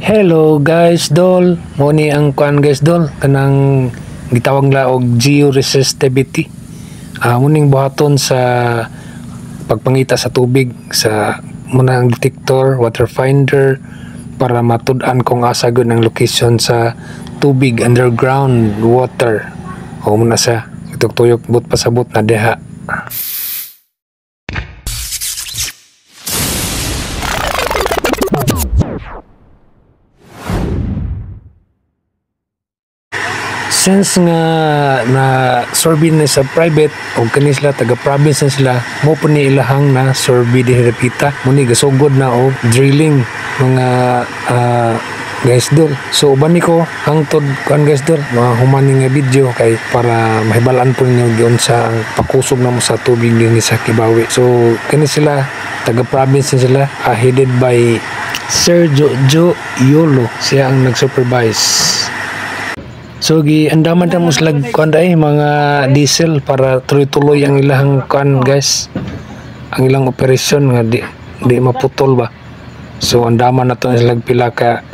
Hello guys, dol. Mo ni ang kuan guys dol kanang gitawag la og georesistivity. Muning buhaton sa pagpangita sa tubig sa munang detector, water finder para matud-an kung asa gyud ang location sa tubig, underground water. O muna sa tuyok but pasabot na deha. Since nga na survey na sa private o kanisla taga province na sila mo po ni ilahang na survey di repita muni gasugod na og drilling mga guys dol. So uban ni ko hangtod kan guys dol mga humaning nga video kay para mahibalaan po ninyo giun sa pakusog na mo sa tubig dinhi sa Kibawe. So kani sila taga province na sila headed by Sir Jojo Yolo, siya ang nag-supervise. So giandaman ta mo sila kuan dai mga diesel para tuloy-tuloy ang ilang kuan guys. Ang ilang operasyon nga di maputol ba. So andaman na to sila pila ka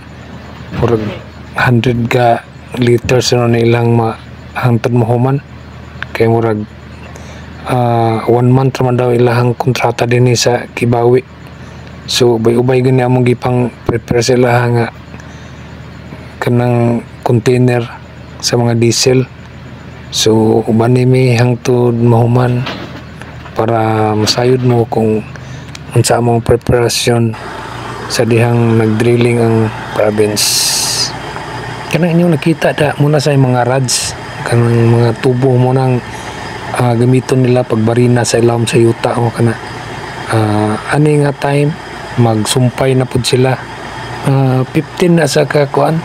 for 100 ka liters na ilang hangtod mahuman kay murag 1 month man daw ilang kontrata dinhi sa Kibawe. So ubay-ubay gani among gipang prepare sila nga kanang container sa mga diesel. So uban ni mi hangtod mahuman para masayod mo kung unsa among preparasyon sa dihang nagdrilling ang province. Kana inyo nakita da muna sa mga rods kanang mga tubo mo nang gamiton nila pagbarina sa ilawom sa yuta o kana ani nga time magsumpay na pud sila 15 na sa kakuan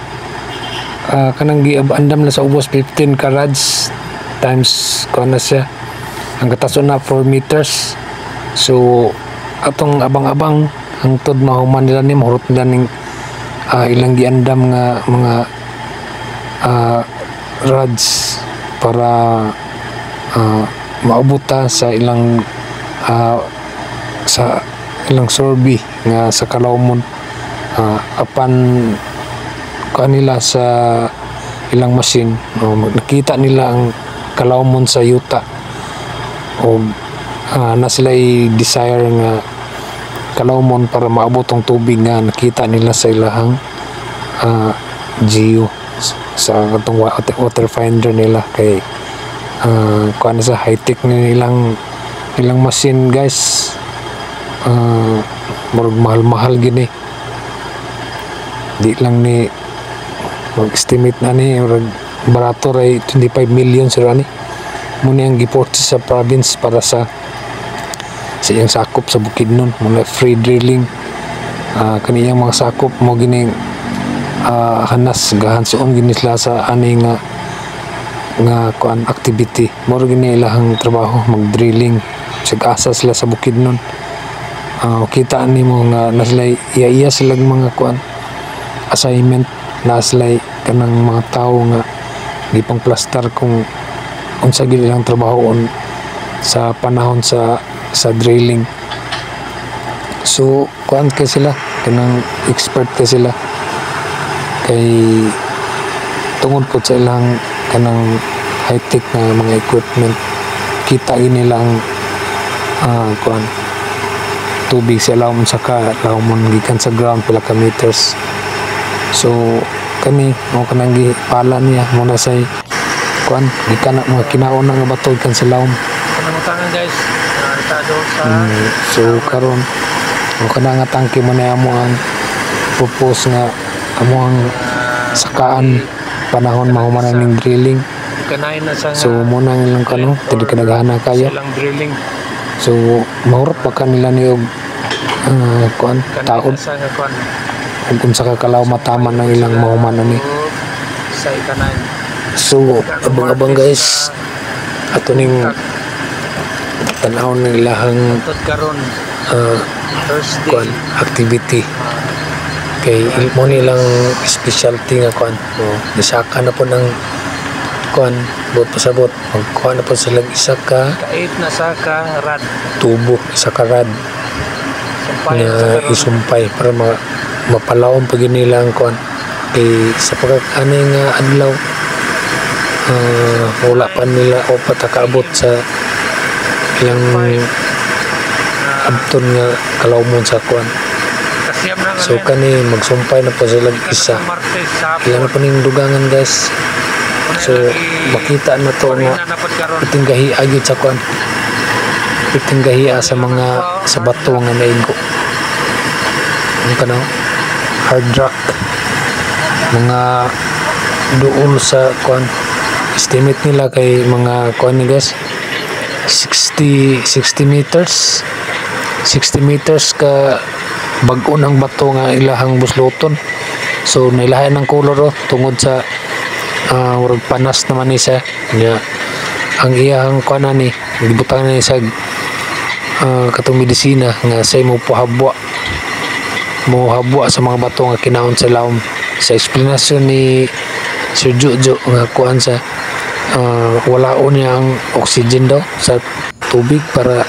kanang giandam na sa ubos 15 ka rods times kuan na siya ang katason na 4 meters. So atong abang-abang hangtod mahuman nila ni mahurot nila ning ilang giandam nga mga rods para maabuta sa ilang survey nga sa Kalawmon apan kanila sa ilang machine nakita nila ang Kalawmon sa yuta o na sila desire nga Kalawmon para maabot ang tubig nga nakita nila sa ilahang geo sa katong water finder nila kay kuan sa high tech nilang machine guys. Murag mahal-mahal gini di lang ni mag-estimate na ni barato ray 25 million sir ani muna ang giport sa province para sa iyang sakop sa Bukidnon muna free drilling kaniyang mga sakop mo gining hanas gahansuon gini sila sa ani nga kuan activity mo gini ilahang trabaho mag-drilling sig-asa sila sa Bukidnon. Kita nimo nga na sila iya sila mga kuan assignment na sila kanang mga tao nga di pang plaster kung unsa gid ilang trabahoon sa panahon sa drilling. So kuan kay sila kanang expert kay sila kay tungod po sa ilang kanang high tech na mga equipment kita nilang kuan tubig sa ilawom sa Kalawmon gikan sa ground pila ka meters. So kami mo kanang gipala niya muna say kuan gikan na mga kinaon nga bato kan sa lawom kanang utangan guys estado sa so karon mo kanang nga tangke mo na amo ang propose nga amo ang sakaan panahon mahuman ning drilling kanay na sa so mo nang ilang kano tidi kadaghana kaya silang drilling. So mahurot pa kanila ni og kuan taod kung unsa ka kalaw mataman ng ilang mahuman ani sa ikanan. So abang-abang guys ato ning tanaw ng ilahang karon kuan activity kay mo nilang specialty nga kuan nisaka na po ng kuan buot pasabot magkuha na po sila isa ka 8 na saka rad tubo isa ka rad na isumpay para mapalawon pag nila ang kuan kay sa pagkakani nga adlaw wala pa nila o patakaabot sa ilang abton nga kalawmon sa kuan. So kani magsumpay na po sila isa. Ilan na po ning dugangan guys. So makita na to nga itinggahi agit sa kuan. Itinggahi sa mga sa bato nga naigo. Ano ka na? Hard rock. Mga doon sa kuan. Estimate nila kay mga kuan ni guys. 60 meters. 60 meters ka bag-o ng bato nga ilahang busluton. So nailahan ng kolor tungod sa urag panas naman ni siya. Yeah. Ang iyang kuan ni gibutang na sa katong medisina nga say mo habwa sa mga bato nga kinaon sa lawom. Sa explanation ni Sir Jojo nga kuan sa walaon niya ang oxygen daw sa tubig para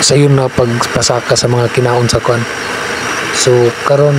sa yun na pagpasaka sa mga kinaon sa kuan. So karon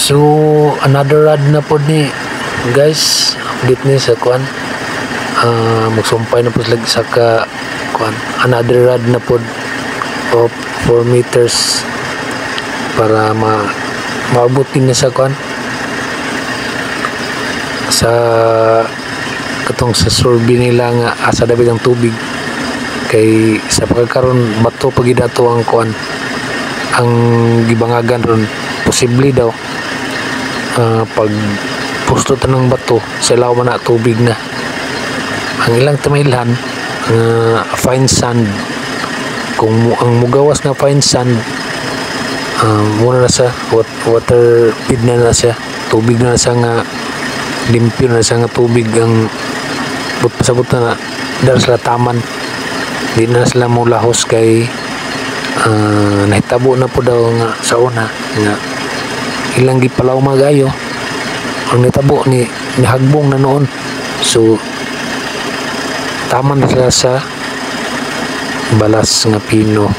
so another rad na po ni guys update ni sa kuan magsumpay na po sila sa ka kuan another rad na po of 4 meters para maabot din na sa kuan sa katong sa survey nila nga asa dapat ang tubig kay sa pagkakaroon bato pagidato ang kuan ang gibangagan ron posible daw pag pusto tanang bato sa ilaw man na tubig na ang ilang tamailhan fine sand kung ang mugawas na fine sand muna na sa water feed na siya tubig na siya nga limpyo na siya nga tubig ang pasabot na dahil sila taman di na sila mulahos kay nahitabo na po daw nga sa una nga ilang gipalaw magayo ang nitabo ni hagbong na noon so taman na sila sa balas nga pino.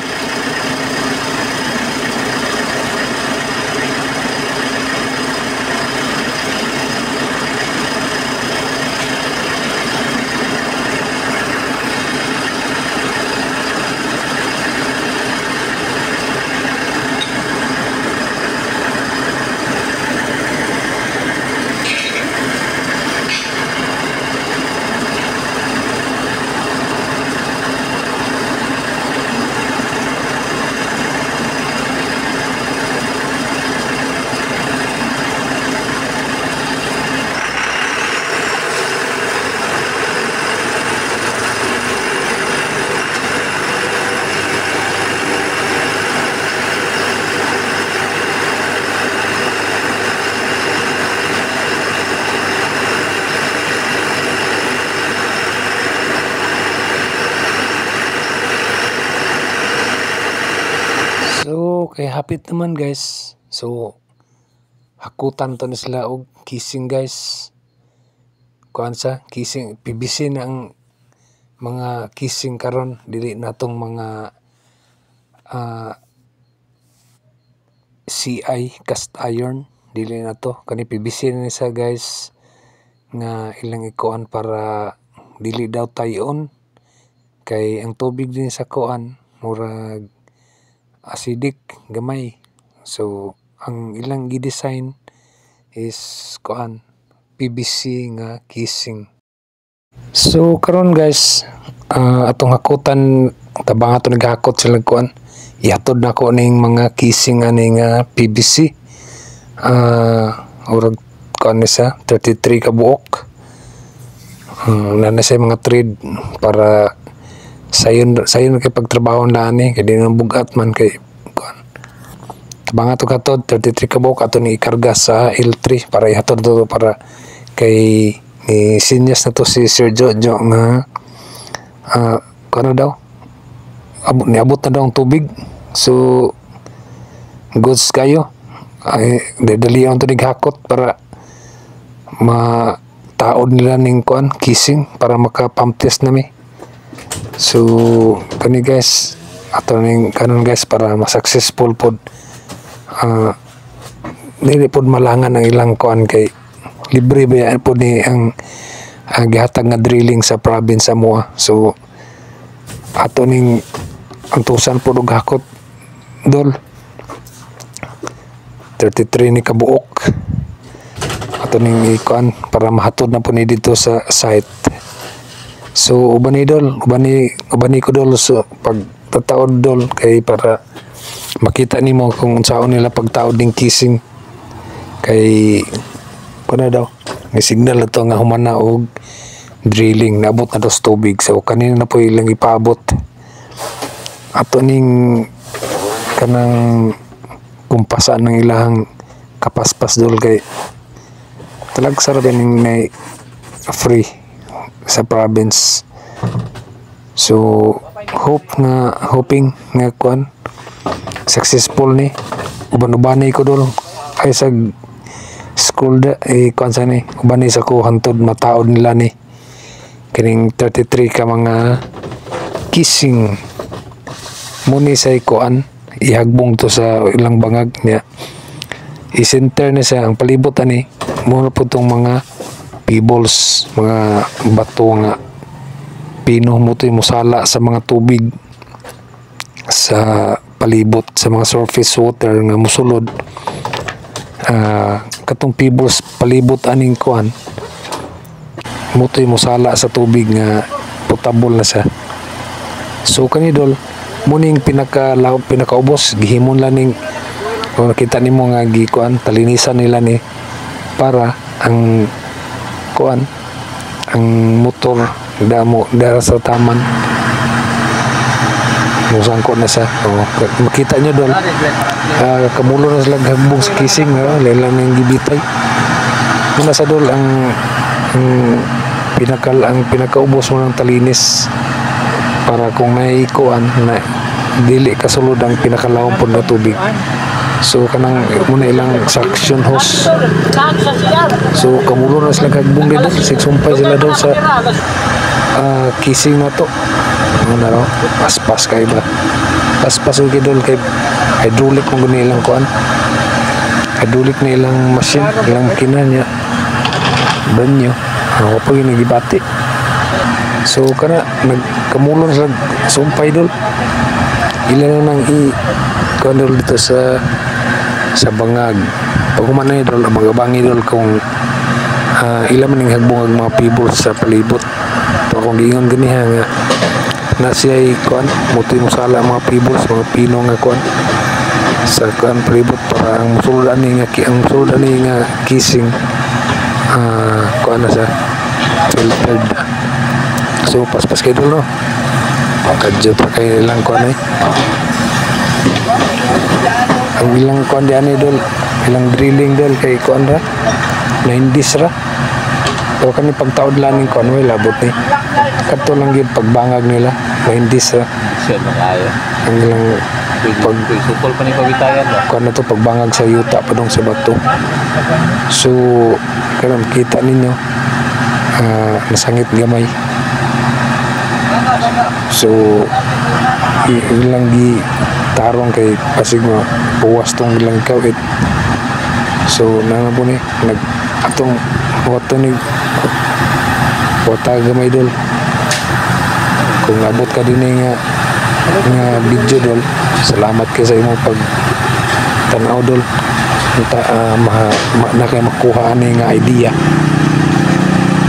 So, kay hapit naman guys. So, hakutan to na sila og kissing guys. Kuan sa kissing PVC na ang mga kissing karon dili natong mga CI cast iron dili na to kani PVC na sa guys nga ilang ikuan para dili daw tayon kay ang tubig din sa kuan murag acidic gamay so ang ilang gi-design is kuan PVC nga casing. So karon guys, atong hakutan tabang ato naghakot sila kuan. Ihatod na ko ning mga casing ani nga PVC. Urag kuan ni sa 33 ka buok. Na siya mga thread para sayon kay pagtrabaho na ni kay di na bugat man kay kuan. Tabang ato katod 33 ka buok ato ni ikarga sa L3 para ihatod do para kay ni sinyas na to si Sir Jojo nga kuno daw abot na daw ang tubig, so goods kayo ay dali ang to nighakot para mataod nila ning kuan casing para maka pump test nami. So kani guys ato ning kanon guys para ma-successful pod dili pod malangan ang ilang kuan kay libre ba po ni ang gihatag nga drilling sa province sa Moa. So ato ning antusan po og hakot dol 33 ni kabuok ato ning ikuan para mahatod na po ni dito sa site. So uban ni dol uban ko dol so pag tataod dol kay para makita nimo kung unsaon nila pagtaod ning casing kay kuna daw ni signal na to nga humana og drilling naabot na dos tubig. So kanina na po ilang ipaabot ato ning kanang kumpasan ng ilang kapaspas dol kay talag sarap ning na free sa province. So hoping nga kuan successful ni uban-ubanay ko dol ay sa school da kuan sa ni ubanay sa ko hantod mataod nila ni kining 33 ka mga casing muni sa kuan ihagbong to sa ilang bangag niya i-center na sa ang palibot ani muna po tong mga pebbles mga bato nga pino mo to musala sa mga tubig sa palibot sa mga surface water nga musulod katong pebbles palibot aning kuan mo to musala sa tubig nga potable na siya. So kanidol muning pinakaubos gihimon lang ning kung nakita nimo nga gikuan talinisan nila ni para ang kuan ang motor dara sa taman musang ko na sa makita nyo doon kamulo na sila hagbong sa casing lelang ng gibitay muna sa doon ang pinakaubos mo ng talinis para kung may kuan na dili kasulod ang pinakalawang po na tubig. So kanang muna ilang suction hose. So kamulo na sila kagbong dito. Sumpay sila doon sa casing na to. Ano na raw? Paspas kayo ba? Paspas yung doon kay hydraulic kung gano'n ilang kuan. Hydraulic na ilang machine. Ilang makina niya. Banyo. Ako pa yung nagibati. So kana nagkamulon sa sumpay dol ilan nang kuan dol dito sa bangag pag humanay dol magabangi dol kung ilan man ning hagbong ang mga pebbles sa palibot to kung giingon ganiha nga na siya kuan mutoy musala mga pebbles mga pino nga kuan sa kuan palibot para ang musulod ani nga casing kuan na sa filtered. So paspas kayo dul no kadyo pa kayo ilang kuan ang ilang kuan diyan dul ilang drilling dul kay kuan ra 90s ra pero kani pagtaod lang ning kuan way labot ni kadto lang gyud pagbangag nila 90s ra siya makaya ang ilang supol pa ni pagitayan ba kuan na to pagbangag sa yuta pa dong sa bato. So karon kita ninyo masangit gamay. So ilang gi tarong kay pasig mo puwas tong ilang kawit. So nana po ni nag atong wato ni wata gamay dol kung abot ka din nga video dol salamat kay sa imong pag tanaw dol na kayo makuha ani nga idea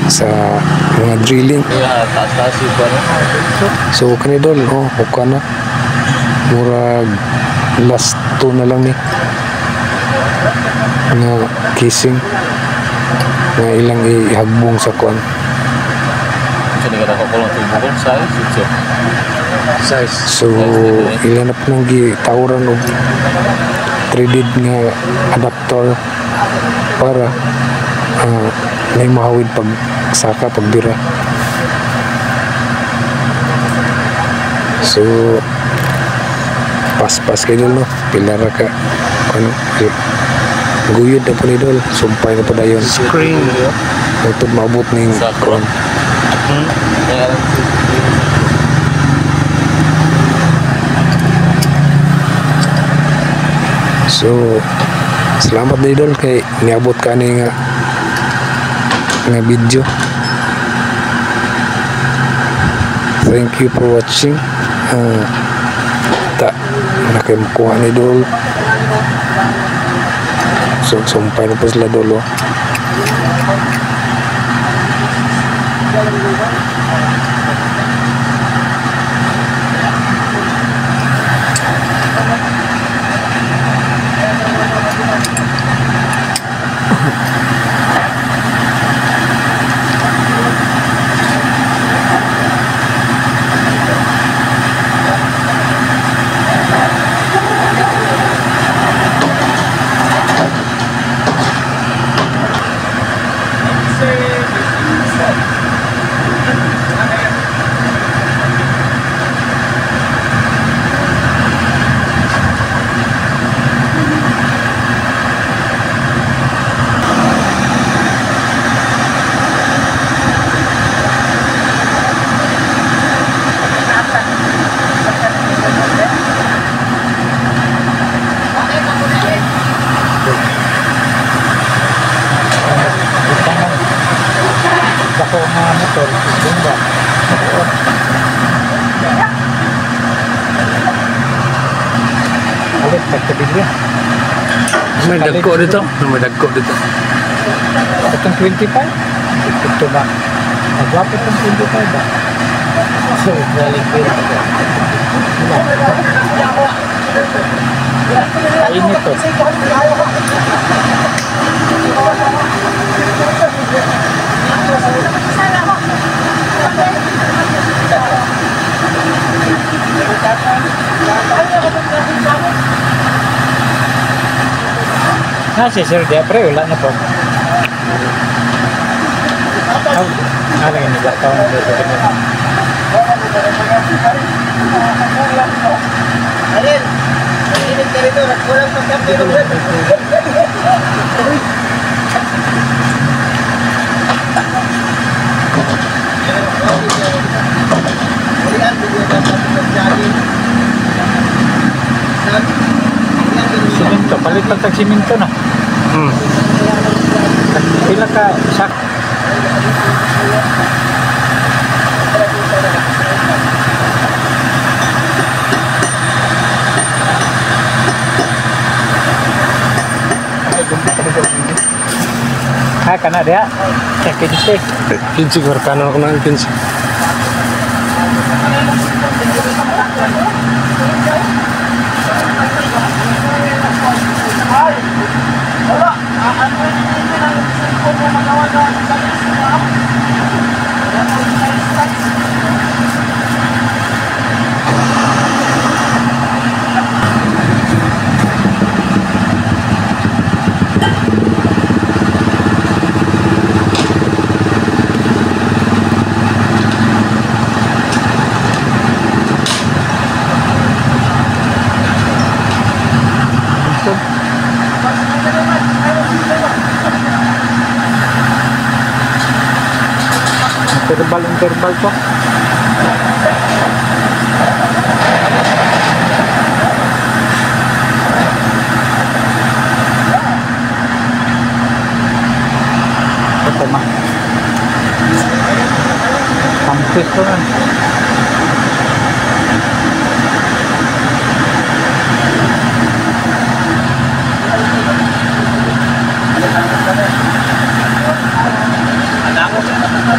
sa mga drilling. Kaya taas-taas yung ano. So kanidol, buka na. Murag last 2 na lang ni nga casing nga ilang ihagbong sa kuan. Kasi ka nakakulong tubukol size. So ilanap nang gitawran og threaded nga adapter para may mahawid pag saka pagbira. So pas kayo no, pilar ka ano, guyod na po ni Dol, sumpay na po dayon screen utod maabot ning kon. Kaya lang. So salamat na Idol kay niabot ka ni nga video. Thank you for watching. Na kayo makuha ni Idol. So sumpay na po sila Idol. Ako mga motor, bomba. Alit, pagkabilya. May dagko dito. Itong 25? Ito na. Nagwapit ng 25 ba? So, galing ko yun. Kainit to. Si Sir Depre, wala na po. Alang ini gak tahu na dito. Alin, init ka rito, nagkulang pa siya pero Siminto, palit pag siminto na. Pila ka sak. Kana dia. Cek ini. Pinsi kanan ako na pinsi. Interval po. Ito ma. Kampis po na.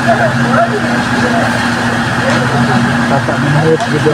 Tata menurut gitu.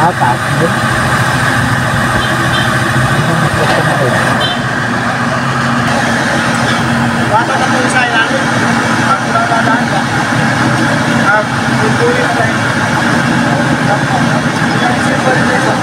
Atas gitu. Bata na po sa ilalim. Ang dadaan ka. Ang tutuloy pa rin. Ang simple nito.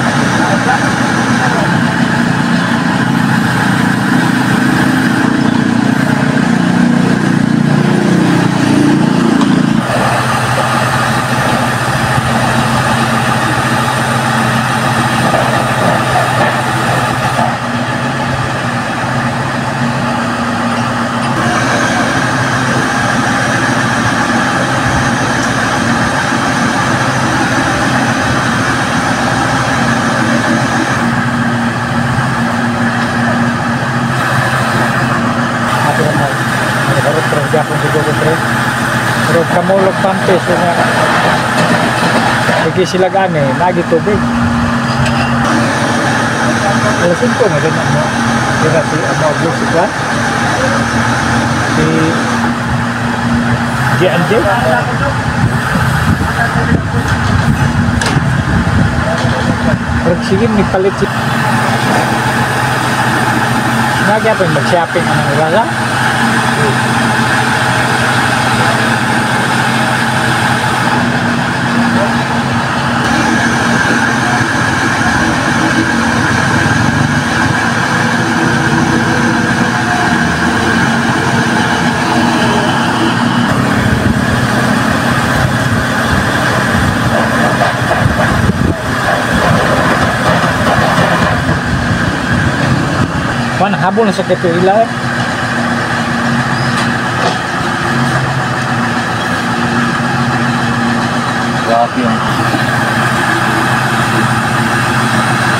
Ako dito ko pero kamulog pampe so nga lagi sila gani lagi tubig pero simple na ganyan mo kaya si Amoglo si Juan si J&J pero sige ni palit si lagi apa yung mag-shopping ang nagala Mana habol na sa kito ilaw. Grabe yun.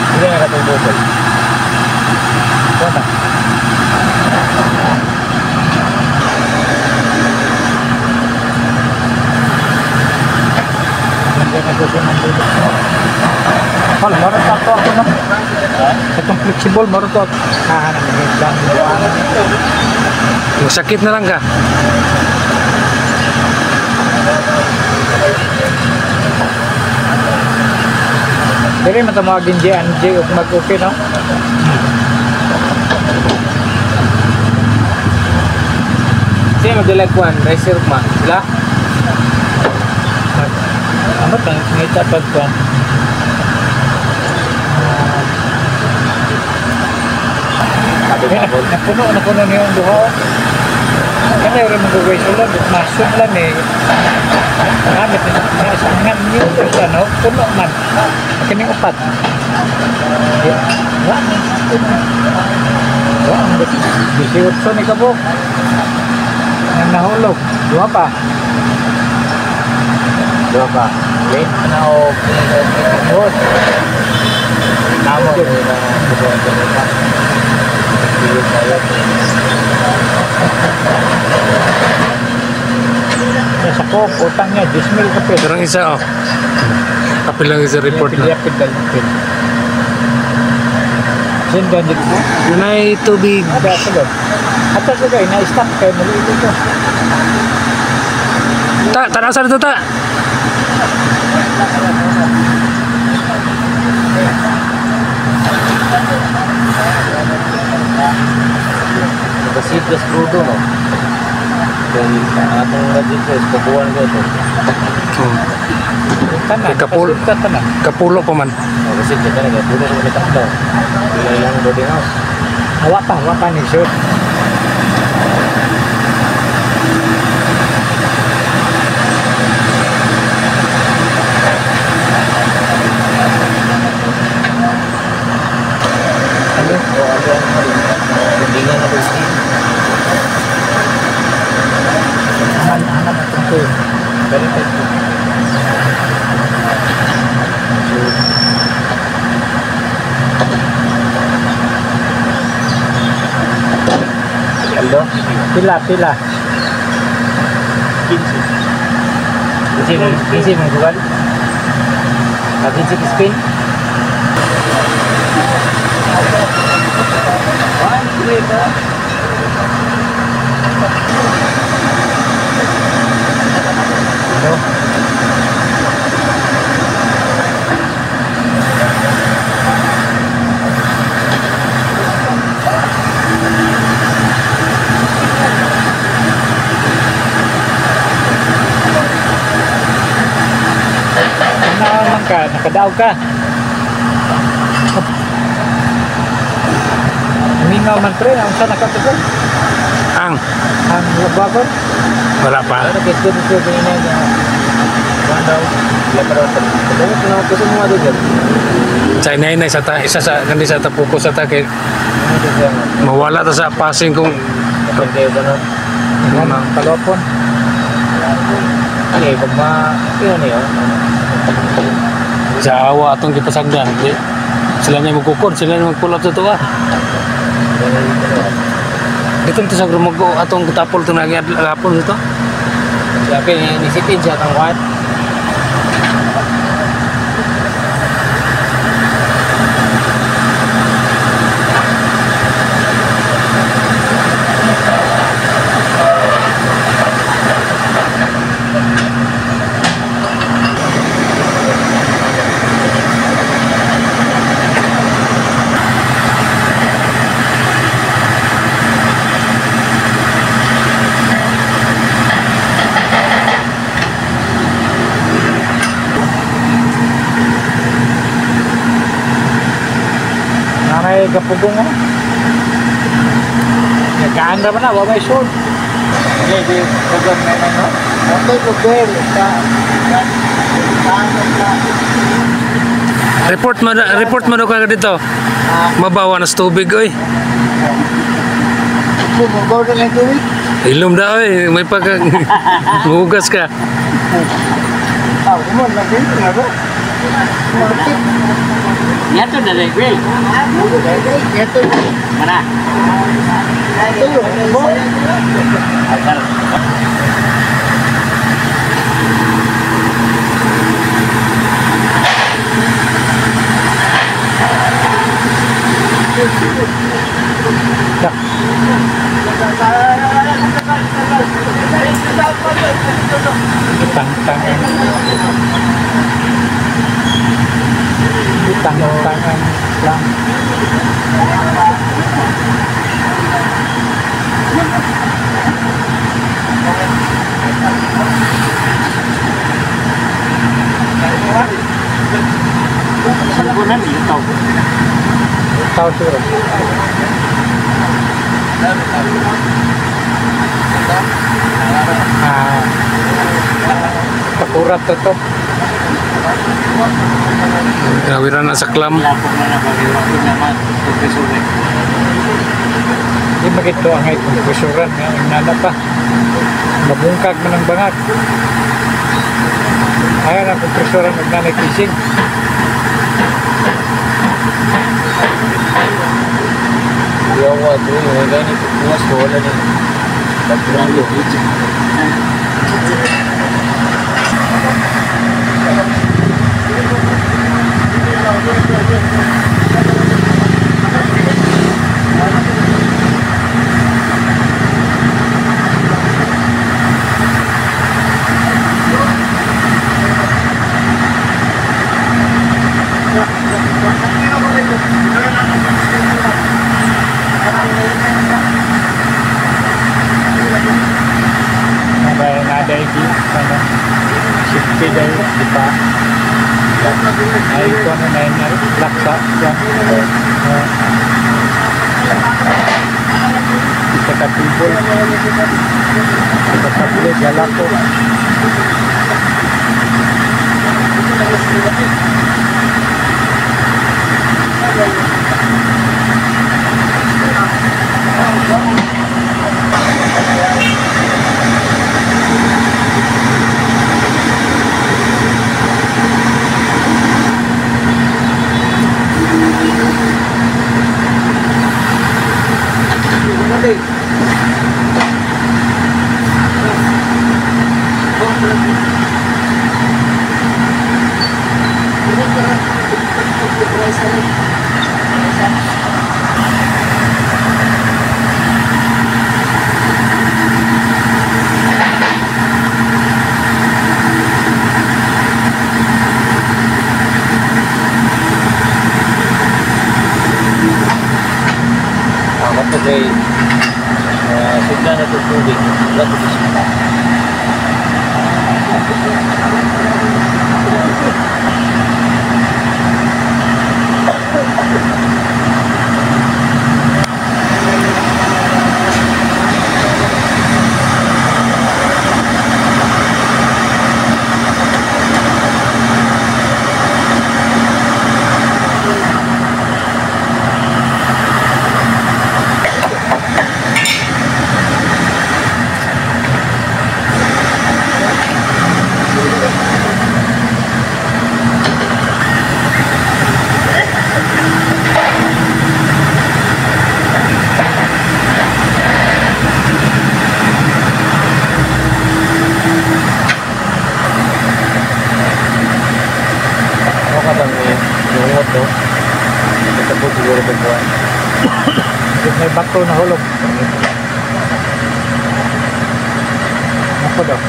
Hindi nga katong bubol. Mana? Hindi na gusto ng bubol. Hal, marot ako na. Itong flexible, marot ako. Masakit na lang ka. Pero matamagin J&J o mag-okay, no? Siya magdalagwan, racer ma. Sila? Ano ba? Ngita pagkuhan. Napuno niya yung duha. Kaya rin mag-uwais ulan. Masok lang eh. Gamit na isang niyo. Ano? Puno man. Kining upat. Bisiutso ni Kabok. Ang nahulog. Dua pa. Wait, now, Good. tama ko na Sa Coke, utang niya, 10,000 kapit. Pero ang isa oh. Kapil lang isa report na. Yapid dahil kapit. Sindan dito po. Yun ay tubig. Ada agad. At sa gay, na-stop kayo, maliit ito. Tanaw sa dito ta. Nagasitas crudo, no? Kaya atong nag-interest, pabuhan ko ito. Tanan, Kapul- pasulta tanan. Kapulo pa man. Kasi ito talaga, puno ko ulit ako. Bila lang boarding house. Hawa pa ni sir. Okay. Baliktad ko. Hello? Pila. 15 mo bukan? 15 spin? Nakadaog ka. Mingaw man pre, ang sa nakatugon. Ang Lagwagon. wala pa. Ano gusto din niya? Daw. Lepas itu kenapa ke semua tu kan? Sa inay sa ta isa sa kandi sa tapuko sa ta kay mawala ta sa passing kung Pakai benar. Memang telepon. Ini pagma ini ya. sa awa atong gipasagdan. Di, sila na magkukod, sila na magpull up sa tuwa. Dito sa grumog atong katapol to nagi agapon dito. Tapi ini sitin siya kang kuat. Nanay kapugong mo. Nagkaan na ba na? Wabay soon. Jadi program memang no. Okay, okay. Report mo daw ka dito. Mabawa na sa tubig oy. Bumabaw na lang tuwid. Ilom da oy, may pag hugas ka. Kumon lang din. Yato na rin, Will. Ito. Mana? Ito yung Asal. Tangan lang. Sempurna nih, tahu. Tahu suruh. Pakurat tutup. Gawiran na sa klam. Di begitu ang ay kusuran nga ang nana pa. Mabungkag man ang bangat. Ayan ang kusuran ng nanay kising. Yawa tuh, mereka ini semua sekolah nih. Background dia. Nada ini ano safety dahil di pa ay ko na na laksa yan kita katibol kita kabili galak ko Kay sugla na ito tubig. Wala ito sugla. May bato na hulog. Ako daw.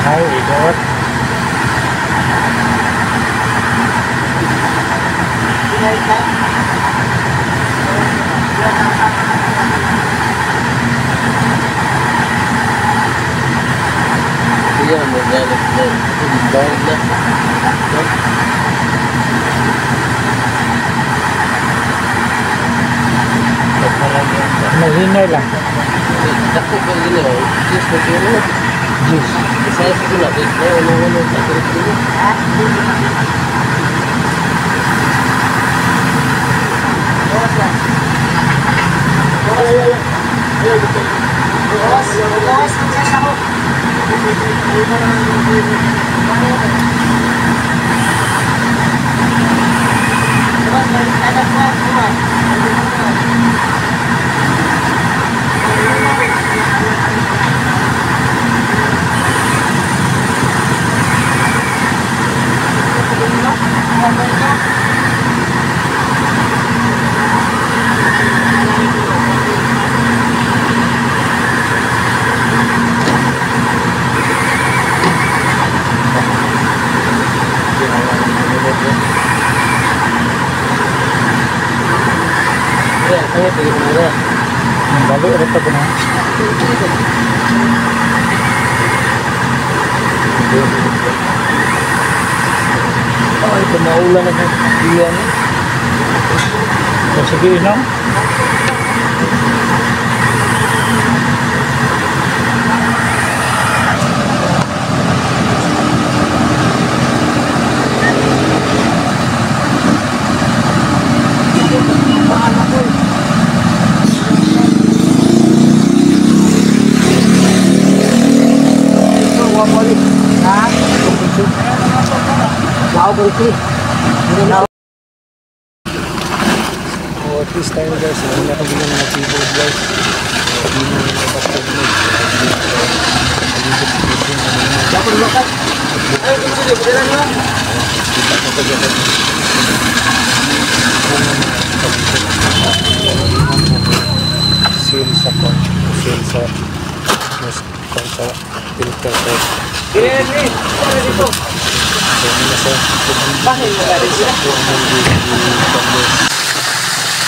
Ay, ikot. Iya, magalit na. Bawal na. Mahinay lang. Ako ba yun o? Diyos na yun o? Diyos. Isa sa ko natin. Ano. Nakirit ko yun. Balik ulit ito na. Ay, kumaulan na sa iyan. Sige, no? At this time guys, hindi na kami ng keyboard guys. Hindi na yung kapag-ibig. Sale sa sa filter sir. Ini, para dito. So ano sir? Bakit mo ba rin sila?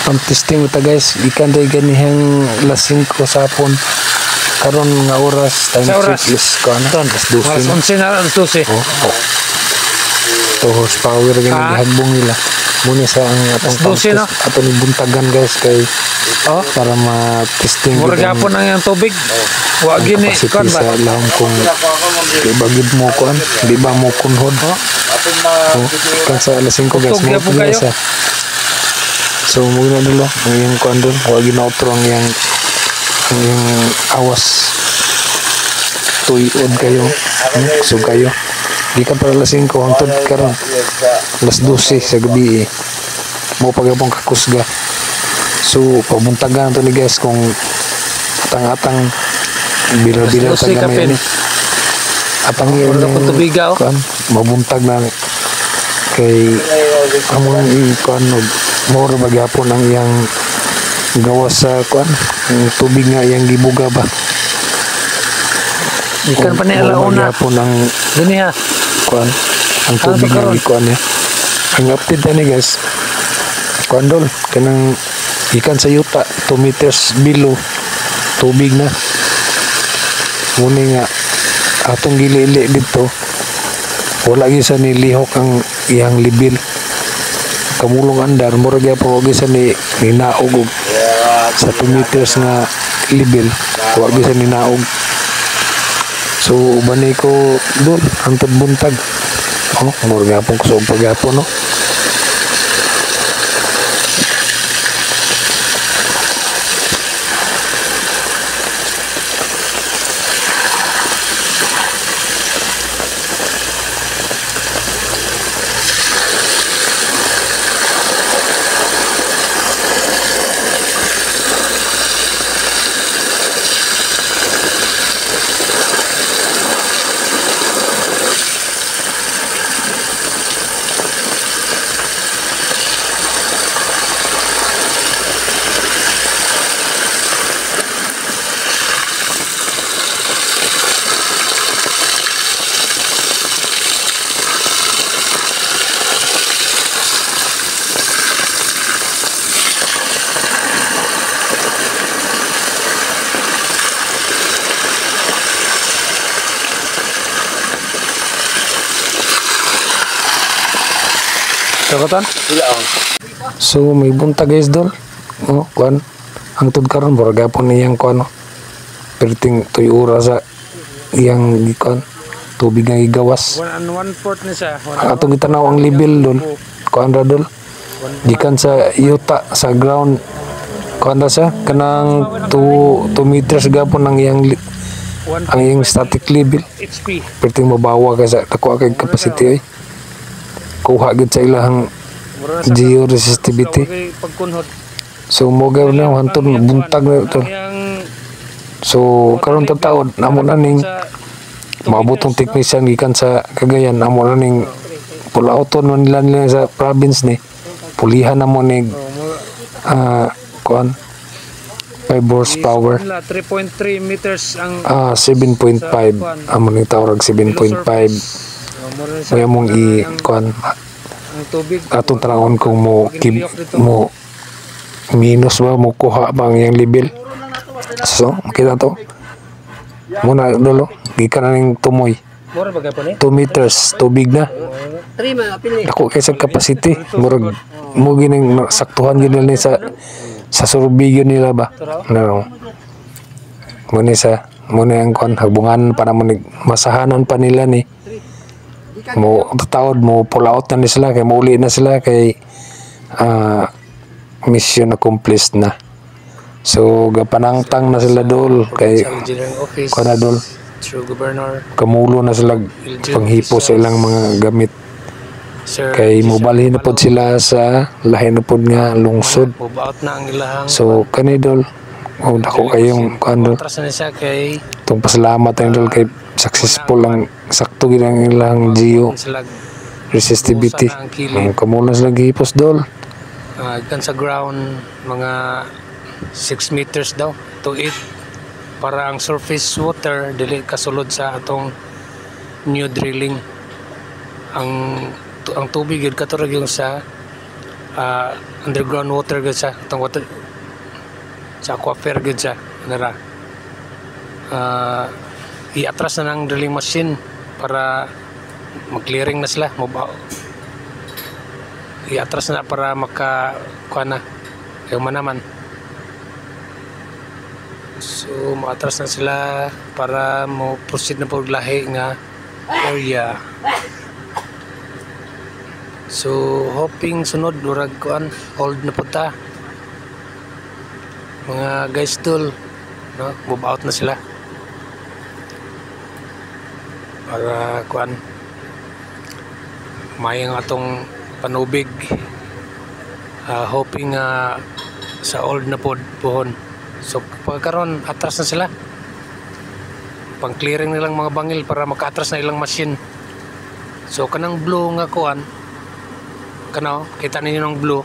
Ang testing ito guys, ikan day ganihang lasing ko sa hapon. Karon nga oras, time Sa oras? check is ko ano? Alas 12 Alas na. 11 na, alas 12. Oh. 2 horsepower ganyan Ah. gihagbong nila. Muna sa ang atong Alas 12 no? ato ni buntagan guys kay Oh, para ma-testing mura gid ang gapon ang yung tubig. Wa gini, capacity kon ba? sa lahom kung di ba gid mo kuan, di ba mo kunhod. Apong Kan sa alas 5 guys, Tugtog mo na po muna kayo. sa. So muna dulo ang iyang kuan doon, wa ginautro ang iyang awas. Tuyod kayo, kusog kayo. Di ka para alas 5 hangtod karon. Alas 12 sa gabi eh. Mo pagapong kakusga. So pabuntagan to ni guys kung atang-atang bilar-bilar Alas 12 taga kapin. may atang Mura yung po tubigaw. kuan mabuntag na kay among ikuan more magyapon ang iyang gawas sa kuan yung tubig nga iyang gibuga ba Ikan pa ni alauna. magyapon ang Gini ha. kuan ang tubig Ano nga karon? ikuan niya ang update ani guys kuan dol kanang ikan sa yuta 2 meters below tubig na muni nga atong gili-ili dito wala gyud sa nilihok ang iyang libil kamulong andar mura gyud po gyud sa ni ninaog og sa 2 meters nga libil wala gyud sa ninaog so uban ko doon hangtod buntag mura gyapon kusog pagyapon no. Sakotan? So may bunta guys doon. Kuan. Hangtod karon mura gyapon niyang kuan. Perting 2 oras sa iyang kuan tubig nga igawas. 1 1/4 ni siya. Atong gitanaw ang level doon. Kuan ra doon. Gikan sa yuta sa ground. Kuan ra siya kanang 2 meters gapon ang iyang ang iyang static level. HP. Perting mabawa ka sa dako kay capacity ay. Kuha gid sa ilahang Mura sa georesistivity. pagkunhod. So mo gaw na hantod buntag na ito. Yang So karon ta taon amo na ning maabotong technician gikan sa Cagayan amo na ning pulauton man nila sa province ni pulihan na mo ning kuan 5 horsepower 3.3 meters ang 7.5 amo ning tawag 7.5 mura sa kaya mong i kuan ang tubig. atong tanawon kung mo minus ba mo kuha ba ang iyang level. So makita to muna dulo gikan na ning tumoy Mura ba gapon 2 meters tubig na ako kaysa capacity murag mo gining saktuhan gid nila sa surbigyo nila ba no muna ang kon hagbungan para masahanan pa nila ni mo tatawad mo pull out na sila kay mauli na sila kay mission accomplished na. So gapanangtang na sila dol kay Engineering office. kuan dol Through governor. kamulo na sila panghipo sa ilang mga gamit Sir. kay mobalhin na pod sila sa lahin na pod nga lungsod. Out na ang ilahang. So kani dol dako kayong kuan dol Atras na siya kay tong pasalamat ang dol kay successful ang sakto gid ang ilang geo sila resistivity. Usa na ang kilid. Kamulo na sila gihipos dol. kan sa ground mga 6 meters daw to 8 para ang surface water dili kasulod sa atong new drilling. Ang tubig yun katurag yung sa underground water gud sa atong water sa aquifer gud sa nara. I-atras na ng drilling machine para mag-clearing na sila, i-atras na para makakuha na yung manaman. So maatras na sila para mo proceed na paglahi nga area. So hoping sunod durag kuan hold na punta mga guys tol, no, move out na sila para kuan mayang atong panubig. Hoping sa old na pohon. So pagkaron atras na sila pang clearing nilang mga bangil para makaatras na ilang machine. So kanang blue nga kuan kanaw kita ninyo ng blue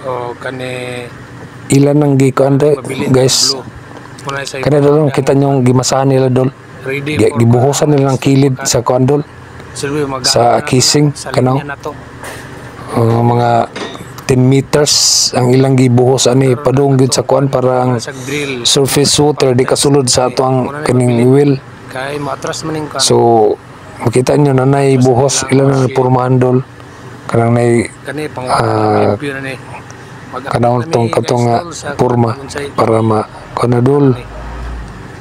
o kani Ilan ang gikuan guys. Kana dol kita nyong gimasahan nila dol. Gibuhusan nila ng kilid sa kuan dol. Sa casing kanaw. Mga 10 meters ang ilang gibuhos ani padung gid sa kuan para ang surface water di kasulod sa ato ang kaning well. Kay matras maning kuan. So makita nyo na nay buhos ilan na pormahan dol kanang nay kanang katong porma para kana dol.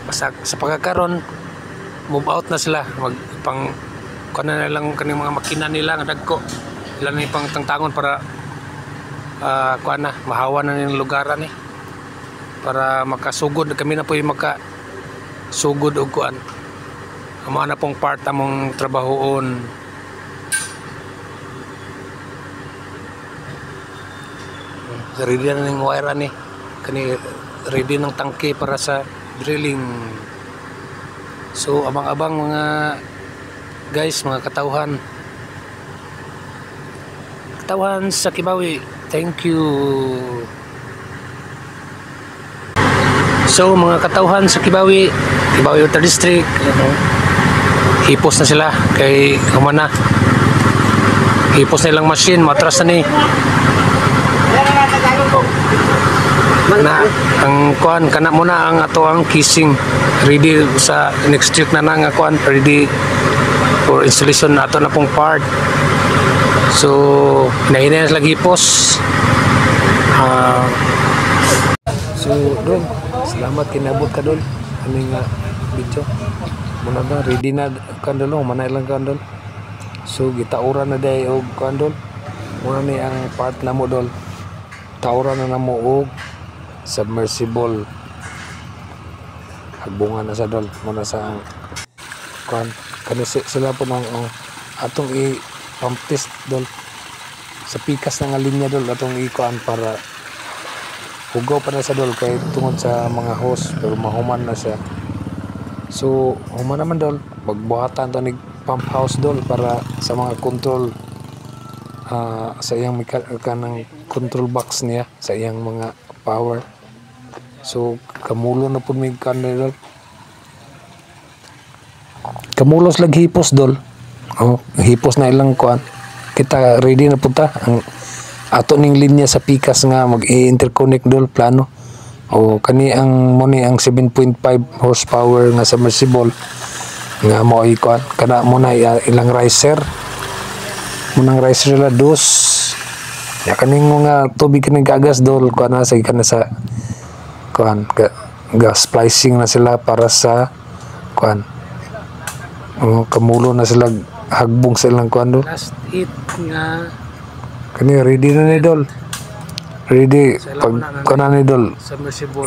Basta sa pagkakaron move out na sila magpang kana na lang kaning mga makina nila nga dagko ilan ni pang tangtangon para kuan na mahawa na ning lugaran ni para makasugod kami na po yung makasugod og kuan amo na pong part among trabahoon. Ready na ning wire ani kani ready ng tangke para sa drilling. So abang-abang mga guys, mga katawhan sa Kibawi. Thank you. So mga katawhan sa Kibawi Water District, hipos na sila kay humana. Hipos na ilang machine, matras na ni. Na ang kuan kana muna ang ato ang casing ready sa next week na nga kuan ready for installation na ato na pong part. So nahinay na lagi hipos. So dol, salamat kinabot ka dol aning video muna ba ready na kandol manay lang kandol. So gitaura na day og kandol muna ni ang part na mo dol, taura na namo og submersible hagbungan na sa dol muna sa kuan kani sila po nang atong i-pump test dol sa pikas na nga linya dol atong i-kuan para hugaw pa na sa dol kay tungod sa mga hose pero mahuman na siya. So human naman dol magbuhatan to nig pump house dol para sa mga control sa iyang kanang control box niya sa iyang mga power. So kamulo na pud mig kan dol, kamulos lag hipos dol. Hipos na ilang kuan kita ready na punta ang ato ning linya sa pikas nga mag-interconnect dol plano. Kani ang moni ang 7.5 horsepower nga submersible nga mo ikuan kana mo na ilang riser munang riser la dos ya kaning nga tubig kaning gagas dol kuan na sa kana sa kuan gas splicing na sila para sa kuan kamulo na sila hagbong sa ilang kuan dol. Last hit nga kani ready na ni dol, ready pag kuan ni dol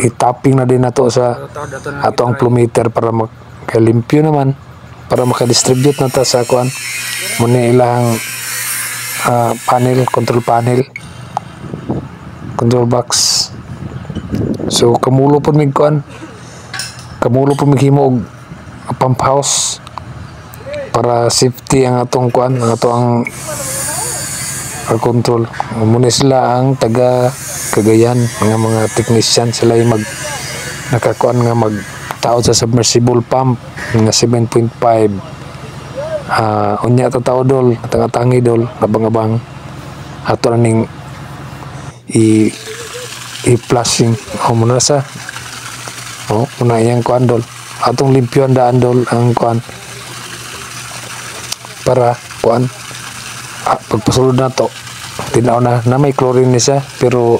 i-tapping na din nato sa ato ang plumeter para makalimpyo naman para makadistribute na ta sa kuan muna ilang panel, control box. So kamulo po mig kuan, kamulo po mig himo og pump house para safety ang atong kuan, ang ato ang control. Muna sila ang taga Cagayan nga mga technician sila yung nakakuan nga magtaod sa submersible pump nga 7.5 unya tataw dol tangi dol abang-abang ato na ning i-flushing muna sa muna yang kuan dol atong limpyon daan dol ang kuan para kuan pagpasulod na to tinaw na may chlorine ni siya pero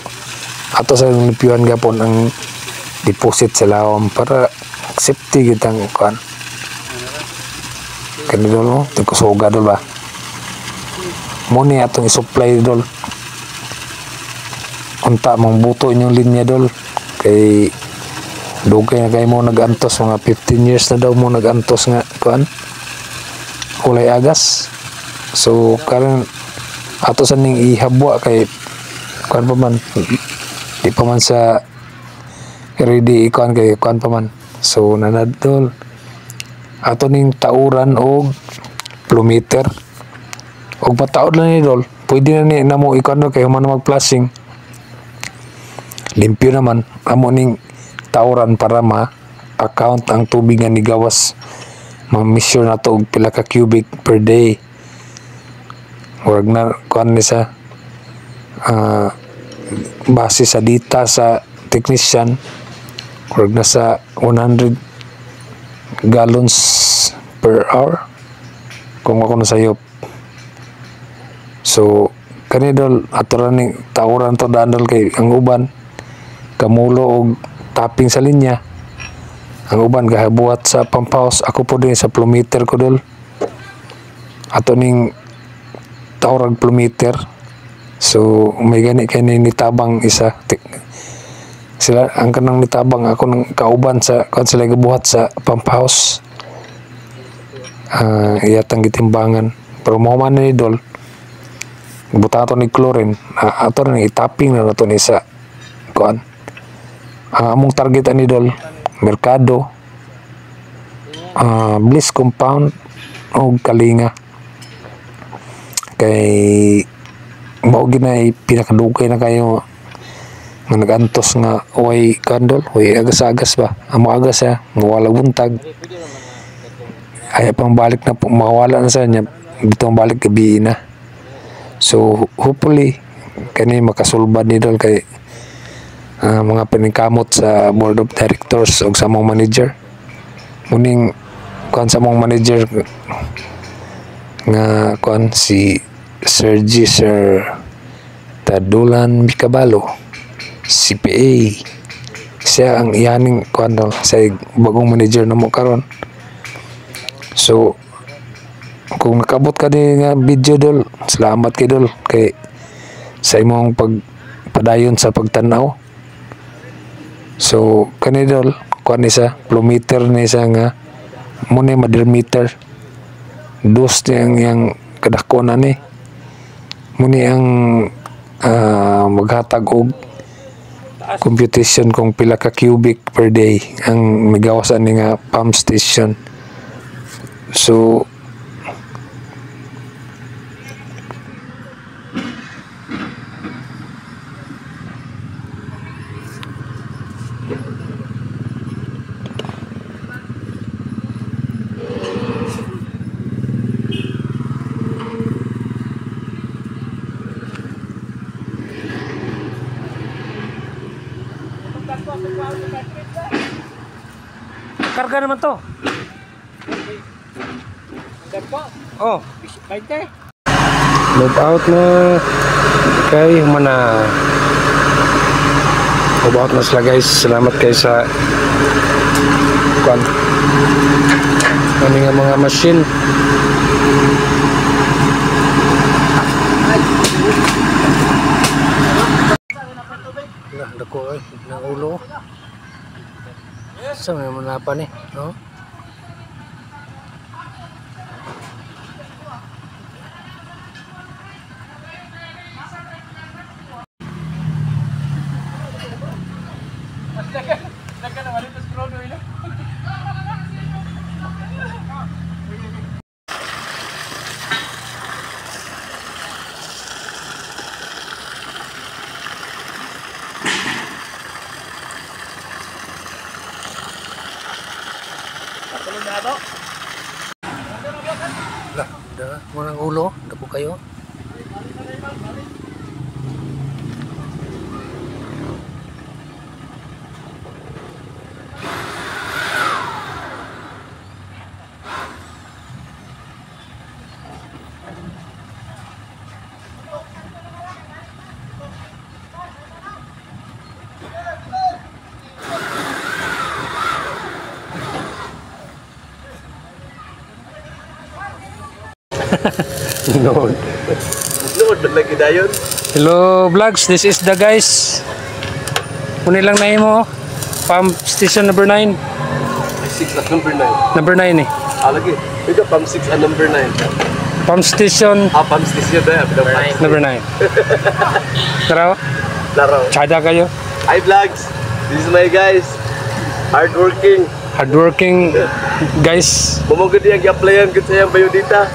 ato sa limpyon gapon ang deposit sa lawom para safety kitang kuan kanina dol mo tingkusoga dol ba muna atong i-supply dol unta mong buto inyong linya dol kay dugay na kayo mo nag-antos mga 15 years na daw mo nag-antos nga kuan kulay agas so karon ato sa ning ihabwa kay kuan pa man di pa man sa ready kuan kay kuan pa man so nanadol ato ning tauran og plumeter og pataod lang ni dol pwede na ni namo ikuan kay human mag-flushing limpyo naman amo ning tauran para ma-account ang tubig nga nigawas ma-measure na to og pila ka cubic per day wag na kuan ni sa base sa data sa technician wag na sa 100 gallons per hour kung ako nasayop so kanidol aturan ning tauran to dandol kay ang uban kamulo og tapping sa linya ang uban gahabuhat sa pump house ako po din sa plumeter ko dol ato ning taurag plumeter so may gani kay nitabang isa sila ang kanang nitabang ako nang kauban sa kan sila gabuhat sa pump house iyatang gitimbangan pero mo man ni dol buta ato ni chlorine ato na itapping na nato ni sa kuan among target ani dol merkado Bliss compound o Kalinga kay mao ginay pinakadugay na kayo nga nagantos nga way kandol way agas-agas ba amo agas wala buntag ay pang balik na mawala na sa niya bitong balik gabi na so hopefully kani makasulbad ni dol kay mga paningkamot sa board of directors o sa mong manager muning kuan sa mong manager nga kuan si Sir Tadulan Bicabalo CPA siya ang iyaning kuan daw sa bagong manager na mo karon so kung nakabot ka din nga video dol salamat kay dol kay sa imong pagpadayon sa pagtanaw so kani dol kuan ni sa plumeter ni sa nga muna madimeter dos yang kadako na ni muni ang maghatag og computation kung pila ka cubic per day ang migawasan ni nga pump station so Karga naman to. Oh, 20. Load out na kay mana. Load out na sila guys. Salamat kay sa kuan. Ano nga mga machine. Nah, dako ay nang ulo. Sa may manapan no? Lah, dah murang ulo, dako kayo. Lord. Lord, lagi dayon. Hello vlogs, this is the guys. Kunin lang na mo. Pump station number 9. 6 at number 9. Number 9 eh. Lagi. Ito pump 6 and number 9. Pump station Pump station na. number 9. Tara, Laro. tsada kayo. Hi vlogs. This is my guys. Hardworking. Hardworking guys. Mamagod yung i-applyan ko sa iyang bayodita.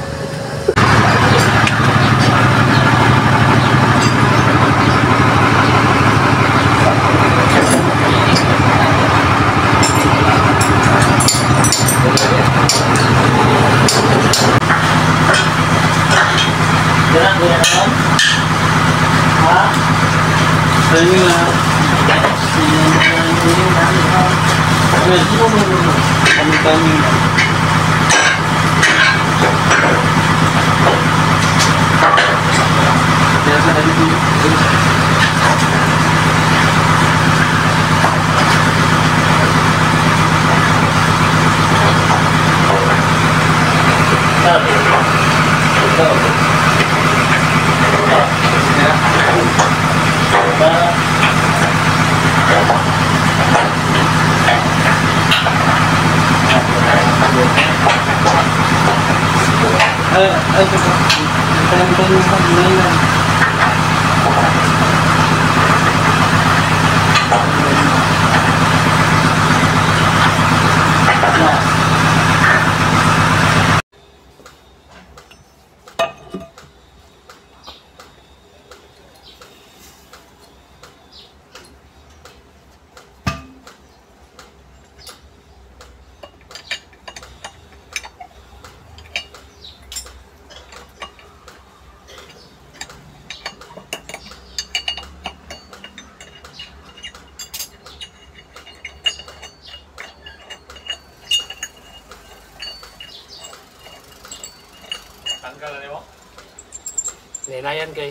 Ninayan kay.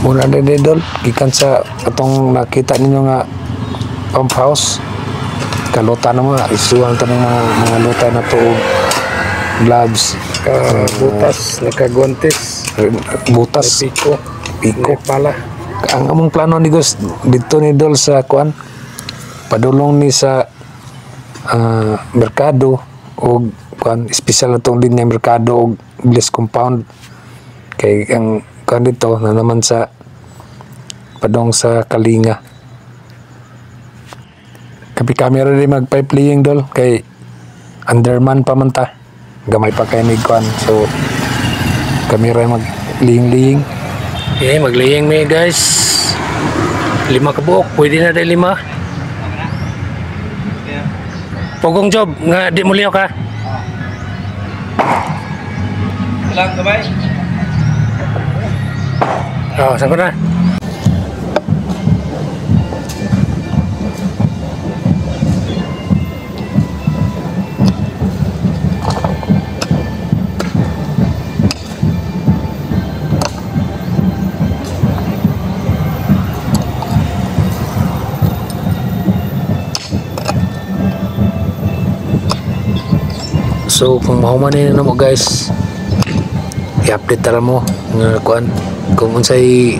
Muna din idol, gikan sa atong nakita ninyo nga pump house. Kaluta na mga isuwang tanong mga luta na to gloves, Butas, nakagontes, butas, piko pala. ang among plano ni Gus dito ni Dol sa kuan padulong ni sa merkado o kuan special na tong linya merkado o Bliss compound kay ang kuan dito na naman sa padong sa Kalinga kapi camera rin mag pipe laying Dol kay underman pa man ta gamay pa kay ni kuan so camera mag laying Okay, maglaying may guys. 5 kabuok, pwede na dahil 5. Pogong job, nga di mo liyaw ka. Lang kamay. Oh, saan ko na? So kung mahumanin na mo guys, i-update tara mo nga kuan kung unsay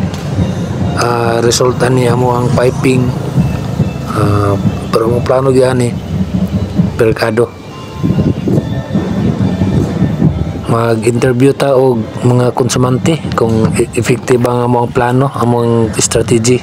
resulta niya mo ang piping pero mo plano gyani perkado mag-interview ta og mga konsumante kung effective ang among plano among strategy.